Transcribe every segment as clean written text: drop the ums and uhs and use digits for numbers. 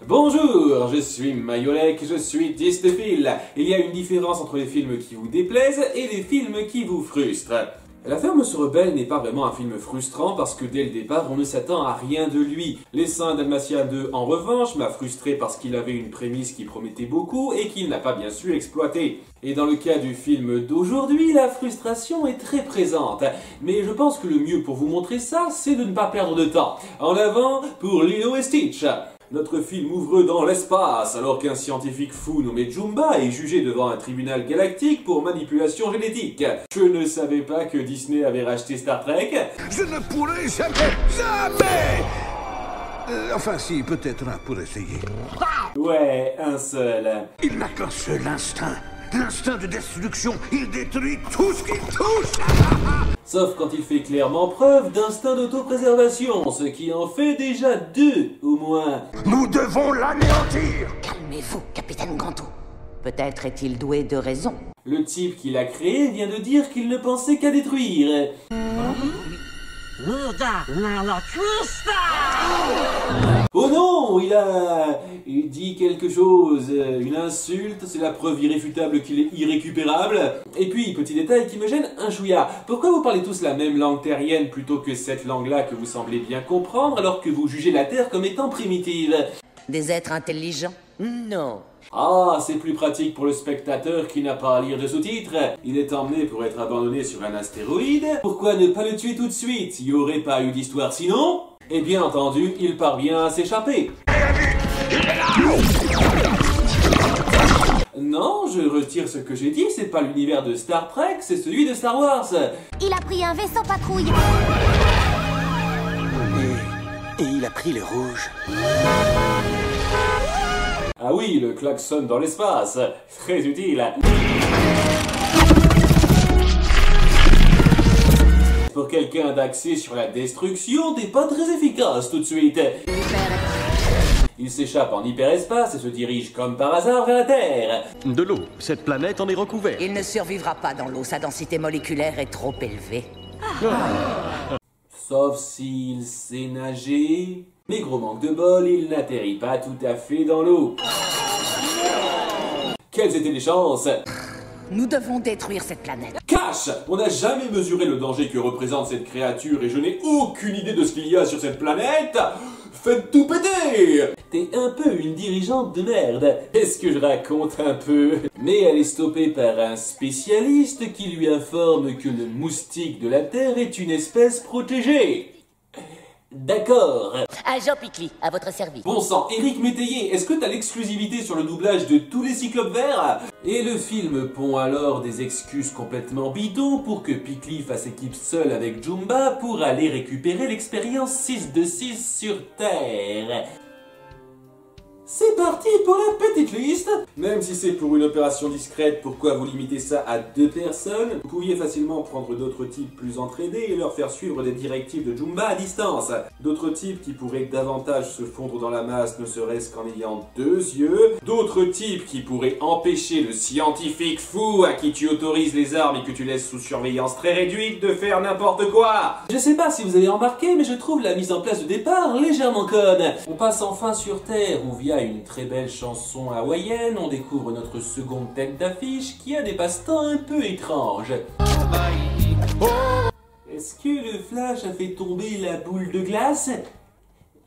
Bonjour, je suis Mayolek, je suis Distéphile. Il y a une différence entre les films qui vous déplaisent et les films qui vous frustrent. La ferme se rebelle n'est pas vraiment un film frustrant parce que dès le départ on ne s'attend à rien de lui. Les Saints Dalmatia 2 en revanche m'a frustré parce qu'il avait une prémisse qui promettait beaucoup et qu'il n'a pas bien su exploiter. Et dans le cas du film d'aujourd'hui, la frustration est très présente. Mais je pense que le mieux pour vous montrer ça, c'est de ne pas perdre de temps. En avant pour Lilo et Stitch. Notre film ouvre dans l'espace alors qu'un scientifique fou nommé Jumba est jugé devant un tribunal galactique pour manipulation génétique. Je ne savais pas que Disney avait racheté Star Trek. Je ne pourrai jamais enfin si, peut-être un pour essayer. Ouais, un seul. Il n'a qu'un seul instinct. L'instinct de destruction. Il détruit tout ce qu'il touche. Sauf quand il fait clairement preuve d'instinct d'autopréservation, ce qui en fait déjà 2 au moins. Nous devons l'anéantir. Calmez-vous, capitaine Gantou. Peut-être est-il doué de raison. Le type qui l'a créé vient de dire qu'il ne pensait qu'à détruire. Oh non, il a dit quelque chose, une insulte, c'est la preuve irréfutable qu'il est irrécupérable. Et puis, petit détail qui me gêne, un chouïa. Pourquoi vous parlez tous la même langue terrienne plutôt que cette langue-là que vous semblez bien comprendre alors que vous jugez la Terre comme étant primitive? Des êtres intelligents? Non. Ah, c'est plus pratique pour le spectateur qui n'a pas à lire de sous-titres. Il est emmené pour être abandonné sur un astéroïde. Pourquoi ne pas le tuer tout de suite? Il n'y aurait pas eu d'histoire sinon? Et bien entendu, il parvient à s'échapper. Non, je retire ce que j'ai dit, c'est pas l'univers de Star Trek, c'est celui de Star Wars. Il a pris un vaisseau patrouille. Et il a pris le rouge. Ah oui, le klaxon dans l'espace, très utile. Pour quelqu'un d'axé sur la destruction, t'es pas très efficace tout de suite. Il s'échappe en hyperespace et se dirige comme par hasard vers la Terre. De l'eau, cette planète en est recouverte. Il ne survivra pas dans l'eau, sa densité moléculaire est trop élevée. Sauf s'il sait nager. Mais gros manque de bol, il n'atterrit pas tout à fait dans l'eau. Quelles étaient les chances? Nous devons détruire cette planète. Cash! On n'a jamais mesuré le danger que représente cette créature et je n'ai aucune idée de ce qu'il y a sur cette planète. Faites tout péter! T'es un peu une dirigeante de merde. Est-ce que je raconte un peu? Mais elle est stoppée par un spécialiste qui lui informe que le moustique de la Terre est une espèce protégée. D'accord. Agent Picli, à votre service. Bon sang, Éric Métayer, est-ce que t'as l'exclusivité sur le doublage de tous les Cyclopes verts? Et le film pond alors des excuses complètement bidons pour que Picli fasse équipe seule avec Jumba pour aller récupérer l'expérience 6 de 6 sur Terre. C'est parti pour la petite liste. Même si c'est pour une opération discrète, pourquoi vous limitez ça à 2 personnes? Vous pouviez facilement prendre d'autres types plus entraînés et leur faire suivre des directives de Jumba à distance. D'autres types qui pourraient davantage se fondre dans la masse ne serait-ce qu'en ayant 2 yeux. D'autres types qui pourraient empêcher le scientifique fou à qui tu autorises les armes et que tu laisses sous surveillance très réduite de faire n'importe quoi. Je sais pas si vous avez remarqué, mais je trouve la mise en place de départ légèrement conne. On passe enfin sur Terre où via une très belle chanson hawaïenne, on découvre notre seconde tête d'affiche qui a des passe-temps un peu étranges. Est-ce que le flash a fait tomber la boule de glace?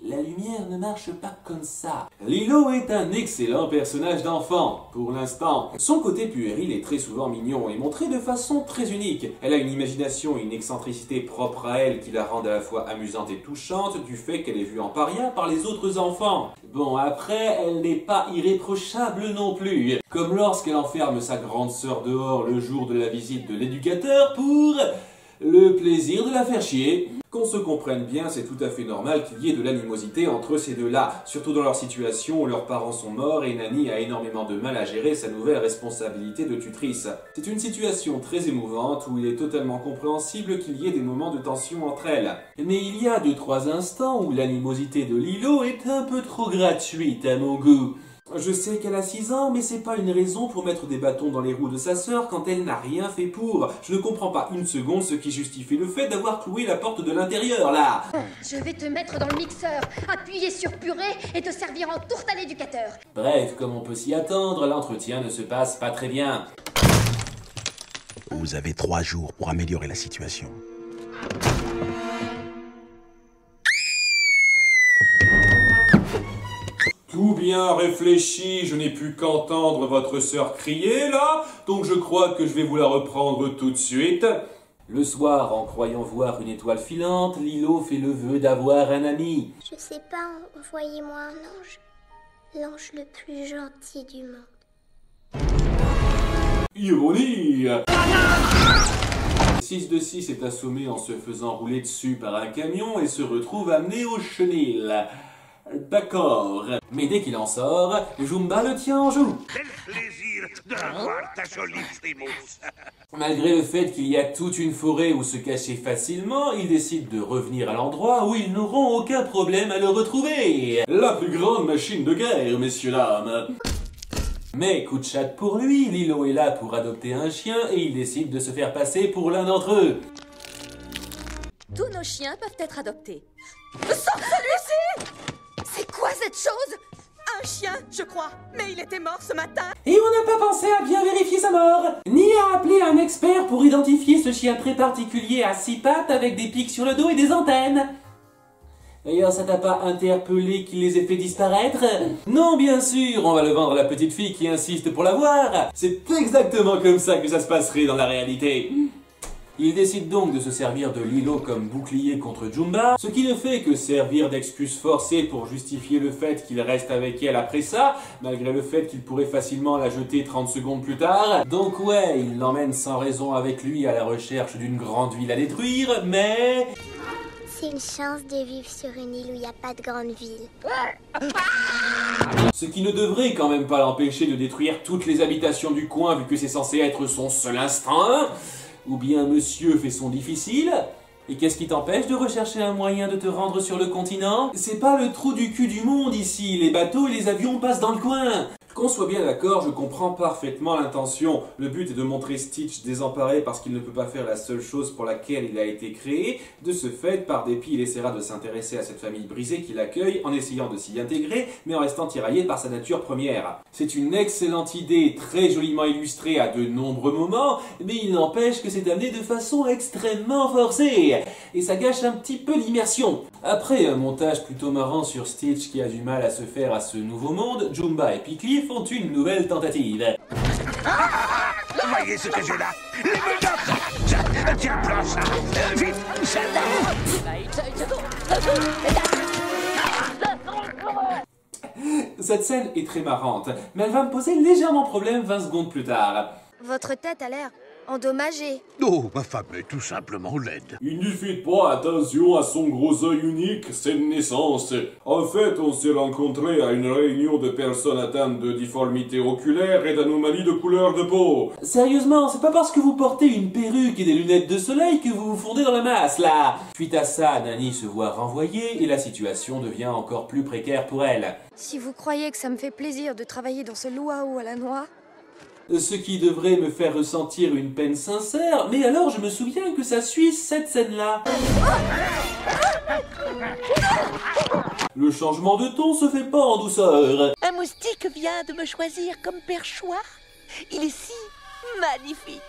La lumière ne marche pas comme ça. Lilo est un excellent personnage d'enfant, pour l'instant. Son côté puéril est très souvent mignon et montré de façon très unique. Elle a une imagination et une excentricité propre à elle qui la rendent à la fois amusante et touchante du fait qu'elle est vue en paria par les autres enfants. Bon, après, elle n'est pas irréprochable non plus. Comme lorsqu'elle enferme sa grande sœur dehors le jour de la visite de l'éducateur pour le plaisir de la faire chier. Qu'on se comprenne bien, c'est tout à fait normal qu'il y ait de l'animosité entre ces deux-là, surtout dans leur situation où leurs parents sont morts et Nani a énormément de mal à gérer sa nouvelle responsabilité de tutrice. C'est une situation très émouvante où il est totalement compréhensible qu'il y ait des moments de tension entre elles. Mais il y a 2-3 instants où l'animosité de Lilo est un peu trop gratuite à mon goût. Je sais qu'elle a 6 ans, mais c'est pas une raison pour mettre des bâtons dans les roues de sa sœur quand elle n'a rien fait pour. Je ne comprends pas une seconde ce qui justifie le fait d'avoir cloué la porte de l'intérieur, là. Je vais te mettre dans le mixeur, appuyer sur purée et te servir en tourte à l'éducateur. Bref, comme on peut s'y attendre, l'entretien ne se passe pas très bien. Vous avez 3 jours pour améliorer la situation. Tout bien réfléchi, je n'ai pu qu'entendre votre sœur crier, là, donc je crois que je vais vous la reprendre tout de suite. Le soir, en croyant voir une étoile filante, Lilo fait le vœu d'avoir un ami. Je sais pas, envoyez-moi un ange. L'ange le plus gentil du monde. Ironie. 6 de 6 est assommé en se faisant rouler dessus par un camion et se retrouve amené au chenil. D'accord. Mais dès qu'il en sort, Jumba le tient en joue. Quel plaisir de revoir ta jolie frimousse. Malgré le fait qu'il y a toute une forêt où se cacher facilement, ils décident de revenir à l'endroit où ils n'auront aucun problème à le retrouver. La plus grande machine de guerre, messieurs dames. Mais coup de chat pour lui, Lilo est là pour adopter un chien et il décide de se faire passer pour l'un d'entre eux. Tous nos chiens peuvent être adoptés. Sauf celui-ci! C'est quoi cette chose? Un chien, je crois. Mais il était mort ce matin. Et on n'a pas pensé à bien vérifier sa mort, ni à appeler un expert pour identifier ce chien très particulier à 6 pattes avec des pics sur le dos et des antennes. D'ailleurs, ça t'a pas interpellé qu'il les ait fait disparaître? Non, bien sûr, on va le vendre à la petite fille qui insiste pour l'avoir. C'est exactement comme ça que ça se passerait dans la réalité. Il décide donc de se servir de Lilo comme bouclier contre Jumba, ce qui ne fait que servir d'excuse forcée pour justifier le fait qu'il reste avec elle après ça, malgré le fait qu'il pourrait facilement la jeter 30 secondes plus tard. Donc ouais, il l'emmène sans raison avec lui à la recherche d'une grande ville à détruire, mais... C'est une chance de vivre sur une île où il n'y a pas de grande ville. Ce qui ne devrait quand même pas l'empêcher de détruire toutes les habitations du coin vu que c'est censé être son seul instinct. Ou bien monsieur fait son difficile. Et qu'est-ce qui t'empêche de rechercher un moyen de te rendre sur le continent? C'est pas le trou du cul du monde ici, les bateaux et les avions passent dans le coin. Qu'on soit bien d'accord, je comprends parfaitement l'intention. Le but est de montrer Stitch désemparé parce qu'il ne peut pas faire la seule chose pour laquelle il a été créé. De ce fait, par dépit, il essaiera de s'intéresser à cette famille brisée qui l'accueille en essayant de s'y intégrer, mais en restant tiraillé par sa nature première. C'est une excellente idée, très joliment illustrée à de nombreux moments, mais il n'empêche que c'est amené de façon extrêmement forcée. Et ça gâche un petit peu l'immersion. Après un montage plutôt marrant sur Stitch qui a du mal à se faire à ce nouveau monde, Jumba et Pickly font une nouvelle tentative. Voyez ce que j'ai là. Les menottes. Tiens, prends ça. Vite, celle-là. Cette scène est très marrante, mais elle va me poser légèrement problème 20 secondes plus tard. Votre tête a l'air endommagée. Oh, ma femme est tout simplement laide. Il ne fait pas attention à son gros œil unique, c'est de naissance. En fait, on s'est rencontrés à une réunion de personnes atteintes de difformité oculaire et d'anomalies de couleur de peau. Sérieusement, c'est pas parce que vous portez une perruque et des lunettes de soleil que vous vous fondez dans la masse, là. Suite à ça, Nani se voit renvoyée et la situation devient encore plus précaire pour elle. Si vous croyez que ça me fait plaisir de travailler dans ce luau à la noix... Ce qui devrait me faire ressentir une peine sincère, mais alors je me souviens que ça suit cette scène-là. Le changement de ton se fait pas en douceur. Un moustique vient de me choisir comme perchoir. Il est si magnifique.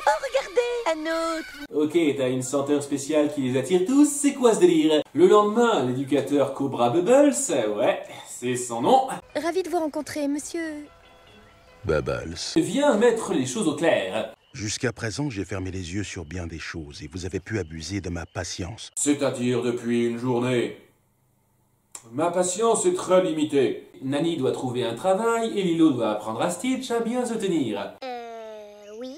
Oh, regardez, un autre. Ok, t'as une senteur spéciale qui les attire tous, c'est quoi ce délire? Le lendemain, l'éducateur Cobra Bubbles, ouais, c'est son nom, Ravi de vous rencontrer, monsieur... Bubbles. vient mettre les choses au clair. Jusqu'à présent, j'ai fermé les yeux sur bien des choses et vous avez pu abuser de ma patience. C'est-à-dire depuis une journée. Ma patience est très limitée. Nani doit trouver un travail et Lilo doit apprendre à Stitch à bien se tenir. Oui.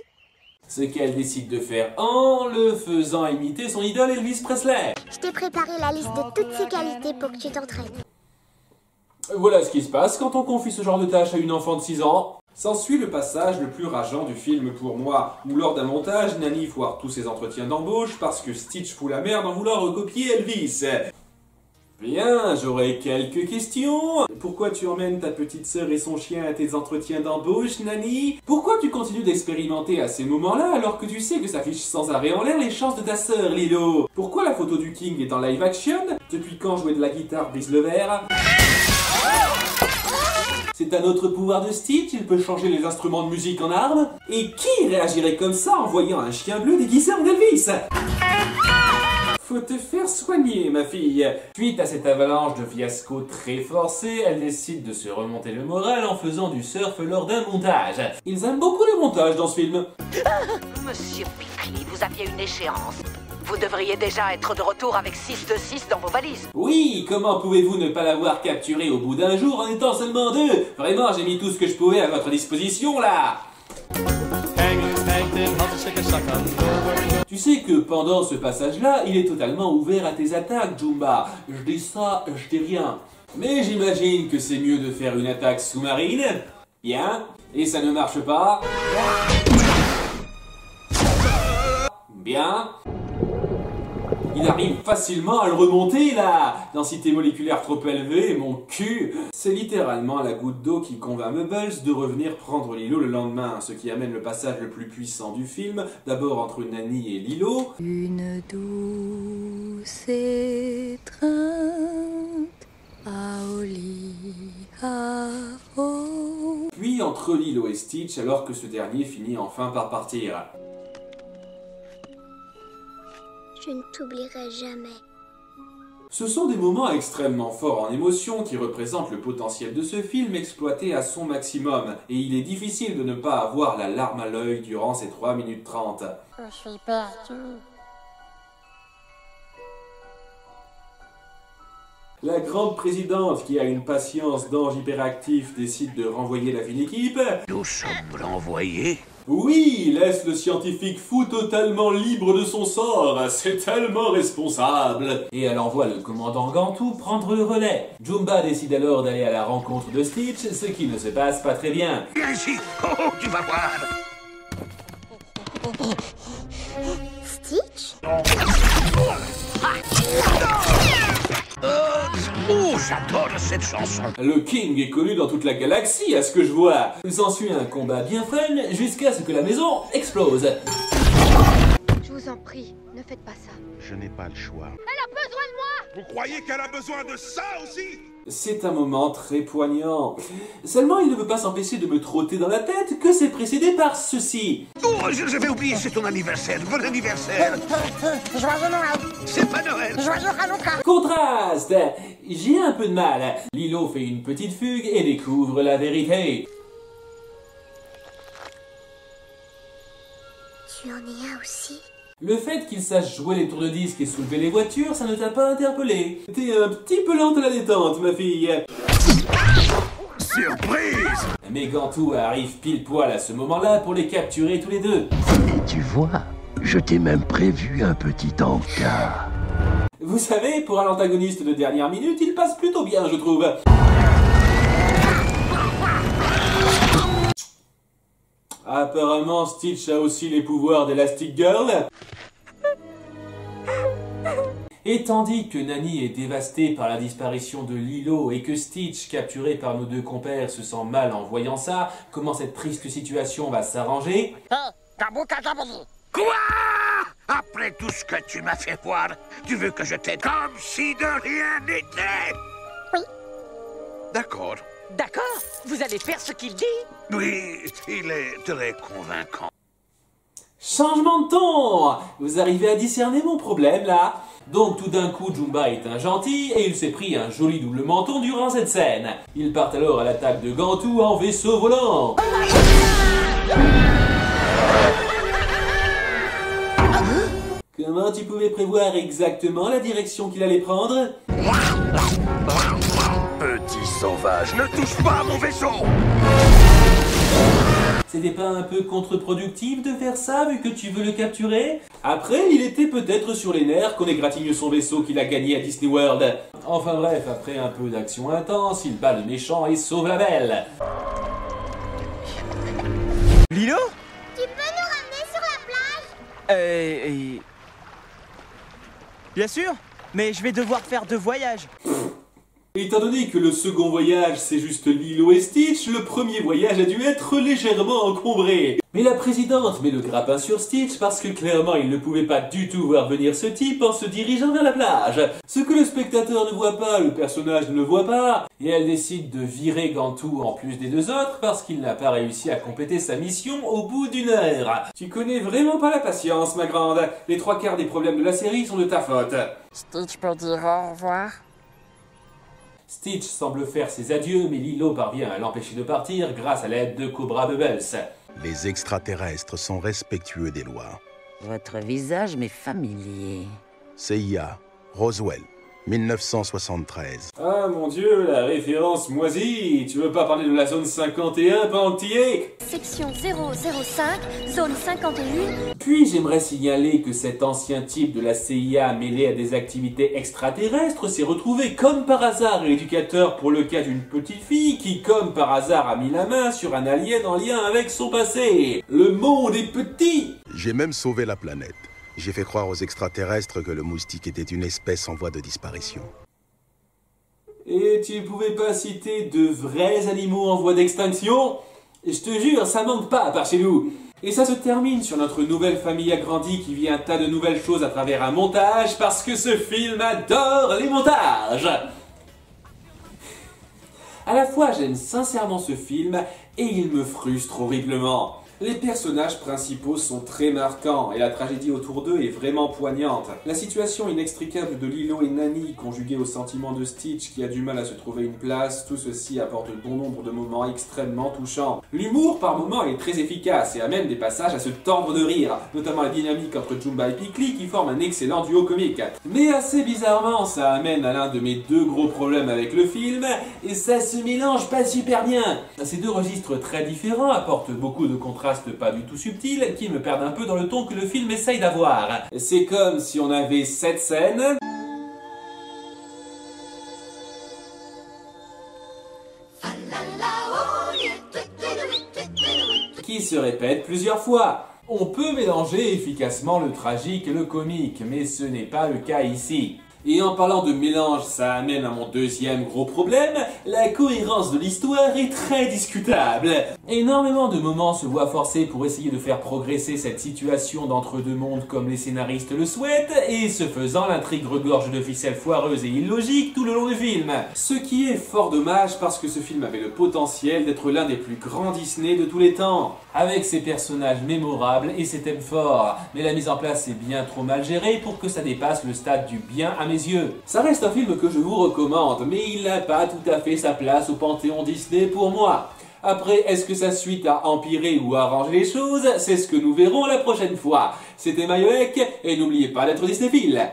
Ce qu'elle décide de faire en le faisant imiter son idole Elvis Presley. Je t'ai préparé la liste de toutes ses qualités pour que tu t'entraînes. Voilà ce qui se passe quand on confie ce genre de tâche à une enfant de 6 ans. S'ensuit le passage le plus rageant du film pour moi, où lors d'un montage, Nani foire tous ses entretiens d'embauche parce que Stitch fout la merde en voulant recopier Elvis. Bien, j'aurais quelques questions. Pourquoi tu emmènes ta petite sœur et son chien à tes entretiens d'embauche, Nani? Pourquoi tu continues d'expérimenter à ces moments-là alors que tu sais que ça fiche sans arrêt en l'air les chances de ta sœur, Lilo? Pourquoi la photo du King est en live action? Depuis quand jouer de la guitare brise le verre? C'est un autre pouvoir de Stitch, il peut changer les instruments de musique en armes. Et qui réagirait comme ça en voyant un chien bleu déguisé en Elvis? Faut te faire soigner, ma fille. Suite à cette avalanche de fiasco très forcé, elle décide de se remonter le moral en faisant du surf lors d'un montage. Ils aiment beaucoup le montage dans ce film. Monsieur Pickly, vous aviez une échéance. Vous devriez déjà être de retour avec 6 de 6 dans vos valises. Oui, comment pouvez-vous ne pas l'avoir capturé au bout d'un jour en étant seulement 2? Vraiment, j'ai mis tout ce que je pouvais à votre disposition, là. Tu sais que pendant ce passage-là, il est totalement ouvert à tes attaques, Jumba. Je dis ça, je dis rien. Mais j'imagine que c'est mieux de faire une attaque sous-marine. Bien. Et ça ne marche pas. Bien. Il arrive facilement à le remonter, là. Densité moléculaire trop élevée, mon cul. C'est littéralement la goutte d'eau qui convainc Mubbles de revenir prendre Lilo le lendemain, ce qui amène le passage le plus puissant du film, d'abord entre Nani et Lilo. Une douce étreinte à Puis entre Lilo et Stitch, alors que ce dernier finit enfin par partir. Je ne t'oublierai jamais. Ce sont des moments extrêmement forts en émotion qui représentent le potentiel de ce film exploité à son maximum, et il est difficile de ne pas avoir la larme à l'œil durant ces 3 minutes 30. Je suis perdu. La grande présidente, qui a une patience d'ange hyperactif, décide de renvoyer la fine équipe. Nous sommes renvoyés. Oui, laisse le scientifique fou totalement libre de son sort, c'est tellement responsable. Et elle envoie le commandant Gantou prendre le relais. Jumba décide alors d'aller à la rencontre de Stitch, ce qui ne se passe pas très bien. Viens ici. Oh, tu vas voir. Stitch? Oh, j'adore cette chanson. Le King est connu dans toute la galaxie, à ce que je vois. Il s'ensuit un combat bien fun, jusqu'à ce que la maison explose. Je vous en prie, ne faites pas ça. Je n'ai pas le choix. Elle a besoin de moi! Vous croyez qu'elle a besoin de ça aussi? C'est un moment très poignant. Seulement, il ne peut pas s'empêcher de me trotter dans la tête que c'est précédé par ceci. Oh, j'avais oublié, c'est ton anniversaire. Bon anniversaire. Joyeux Noël! C'est pas Noël. Joyeux Hanouka! Contraste! J'ai un peu de mal. Lilo fait une petite fugue et découvre la vérité. Tu en es un aussi? Le fait qu'il sache jouer les tours de disque et soulever les voitures, ça ne t'a pas interpellé. T'es un petit peu lente à la détente, ma fille. Surprise! Mais Gantou arrive pile poil à ce moment-là pour les capturer tous les deux. Tu vois, je t'ai même prévu un petit encas. Vous savez, pour un antagoniste de dernière minute, il passe plutôt bien, je trouve. Apparemment, Stitch a aussi les pouvoirs d'Elastic Girl. Et tandis que Nani est dévastée par la disparition de Lilo et que Stitch, capturé par nos deux compères, se sent mal en voyant ça, comment cette triste situation va s'arranger? Quoi? Après tout ce que tu m'as fait voir, tu veux que je t'aide comme si de rien n'était? Oui. D'accord. D'accord, vous allez faire ce qu'il dit? Oui, il est très convaincant. Changement de ton! Vous arrivez à discerner mon problème, là? Donc tout d'un coup, Jumba est un gentil et il s'est pris un joli double menton durant cette scène. Ils partent alors à l'attaque de Gantou en vaisseau volant. Comment tu pouvais prévoir exactement la direction qu'il allait prendre? Petit sauvage, ne touche pas à mon vaisseau! C'était pas un peu contre-productif de faire ça vu que tu veux le capturer? Après, il était peut-être sur les nerfs qu'on égratigne son vaisseau qu'il a gagné à Disney World. Enfin bref, après un peu d'action intense, il bat le méchant et sauve la belle. Lilo? Tu peux nous ramener sur la plage? Bien sûr, mais je vais devoir faire 2 voyages. Étant donné que le second voyage c'est juste Lilo et Stitch, le premier voyage a dû être légèrement encombré. Mais la présidente met le grappin sur Stitch parce que clairement il ne pouvait pas du tout voir venir ce type en se dirigeant vers la plage. Ce que le spectateur ne voit pas, le personnage ne le voit pas, et elle décide de virer Gantu en plus des deux autres parce qu'il n'a pas réussi à compléter sa mission au bout d'une heure. Tu connais vraiment pas la patience, ma grande. Les 3/4 des problèmes de la série sont de ta faute. Stitch peut dire au revoir. Stitch semble faire ses adieux, mais Lilo parvient à l'empêcher de partir grâce à l'aide de Cobra Bubbles. Les extraterrestres sont respectueux des lois. Votre visage m'est familier. CIA, Roswell, 1973. Ah mon dieu, la référence moisie. Tu veux pas parler de la zone 51 pendant que t'y es? Section 005, zone 51. Puis j'aimerais signaler que cet ancien type de la CIA mêlé à des activités extraterrestres s'est retrouvé comme par hasard éducateur pour le cas d'une petite fille qui comme par hasard a mis la main sur un alien en lien avec son passé. Le monde est petit. J'ai même sauvé la planète. J'ai fait croire aux extraterrestres que le moustique était une espèce en voie de disparition. Et tu pouvais pas citer de vrais animaux en voie d'extinction? Je te jure, ça manque pas par chez nous. Et ça se termine sur notre nouvelle famille agrandie qui vit un tas de nouvelles choses à travers un montage parce que ce film adore les montages. À la fois, j'aime sincèrement ce film et il me frustre horriblement. Les personnages principaux sont très marquants et la tragédie autour d'eux est vraiment poignante. La situation inextricable de Lilo et Nani, conjuguée au sentiment de Stitch qui a du mal à se trouver une place, tout ceci apporte bon nombre de moments extrêmement touchants. L'humour par moments est très efficace et amène des passages à se tordre de rire, notamment la dynamique entre Jumba et Pikli qui forment un excellent duo comique. Mais assez bizarrement, ça amène à l'un de mes deux gros problèmes avec le film et ça se mélange pas super bien. Ces deux registres très différents apportent beaucoup de contrastes pas du tout subtils qui me perdent un peu dans le ton que le film essaye d'avoir. C'est comme si on avait 7 scènes qui se répètent plusieurs fois. On peut mélanger efficacement le tragique et le comique, mais ce n'est pas le cas ici. Et en parlant de mélange, ça amène à mon deuxième gros problème, la cohérence de l'histoire est très discutable. Énormément de moments se voient forcés pour essayer de faire progresser cette situation d'entre-deux mondes comme les scénaristes le souhaitent, et ce faisant, l'intrigue regorge de ficelles foireuses et illogiques tout le long du film. Ce qui est fort dommage parce que ce film avait le potentiel d'être l'un des plus grands Disney de tous les temps, avec ses personnages mémorables et ses thèmes forts, mais la mise en place est bien trop mal gérée pour que ça dépasse le stade du bien à mes yeux. Ça reste un film que je vous recommande, mais il n'a pas tout à fait sa place au panthéon Disney pour moi. Après, est-ce que sa suite a empiré ou arrangé les choses? C'est ce que nous verrons la prochaine fois. C'était Mayoek, et n'oubliez pas d'être Disneyphile.